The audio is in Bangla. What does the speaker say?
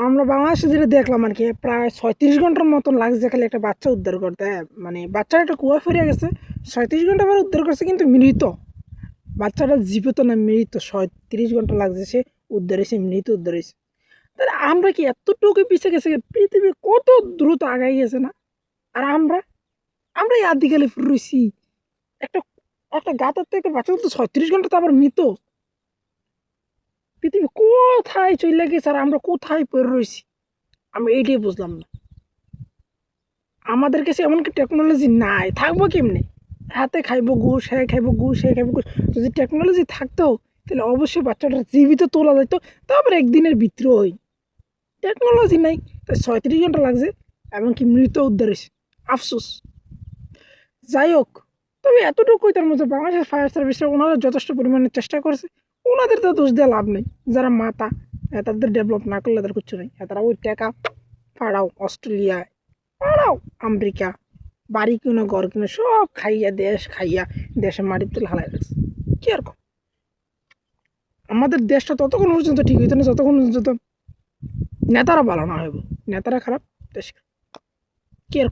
আমরা বাংলাদেশে যেটা দেখলাম আর কি, প্রায় 37 ঘন্টার মতন লাগছে খালি একটা বাচ্চা উদ্ধার করতে। মানে বাচ্চাটা একটা কুয়া ফিরে গেছে, 37 ঘন্টা পরে উদ্ধার করছে, কিন্তু মৃত। বাচ্চাটা জীবিত না, মৃত। 37 ঘন্টা লাগছে, সে উদ্ধার হয়েছে, মৃত উদ্ধার হয়েছে। তাহলে আমরা কি এতটুকু পিছিয়ে গেছে? পৃথিবী কত দ্রুত আগাই গেছে না? আর আমরা আমরা এই আদিকালে রয়েছি। একটা একটা গাতার থেকে বাচ্চা তো 36 ঘন্টা, তো আবার মৃত। পৃথিবী কোথায় চলে গেছে আর আমরা কোথায় পড়ে রয়েছি? আমি এইটাই বুঝলাম না। আমাদের কাছে এমন কি টেকনোলজি নাই, থাকবো কেমনে? হাতে খাইবো ঘুষ, হ্যাঁ খাইবো ঘুষ, হ্যাঁ খাইবো ঘুষ। যদি টেকনোলজি থাকতো তাহলে অবশ্যই বাচ্চাটা জীবিত তোলা যেত, তারপরে একদিনের বিদ্রোহ হয়। টেকনোলজি নাই, তাই 37 ঘন্টা লাগছে, এমনকি মৃত উদ্ধার হয়েছে। আফসোস। যাই হোক, তবে এতটুকুই তার মধ্যে বাংলাদেশের ফায়ার সার্ভিসরা ওনারা যথেষ্ট পরিমাণে চেষ্টা করছে। ওনাদের তো দোষ দেওয়া লাভ নেই। যারা মাথা, তাদের ডেভেলপ না করলে তাদের কিচ্ছু নেই। তারা ওই টাকা পাড়াও অস্ট্রেলিয়ায়, পাড়াও আমেরিকা, বাড়ি কিনো ঘর কিনো সব খাইয়া, দেশ খাইয়া, দেশের মাটির তুলে হালাই গেছে। কি আর আমাদের দেশটা ততক্ষণ পর্যন্ত ঠিক হইতো না যতক্ষণ পর্যন্ত নেতারা ভালো না হইব। নেতারা খারাপ, দেশ কি আর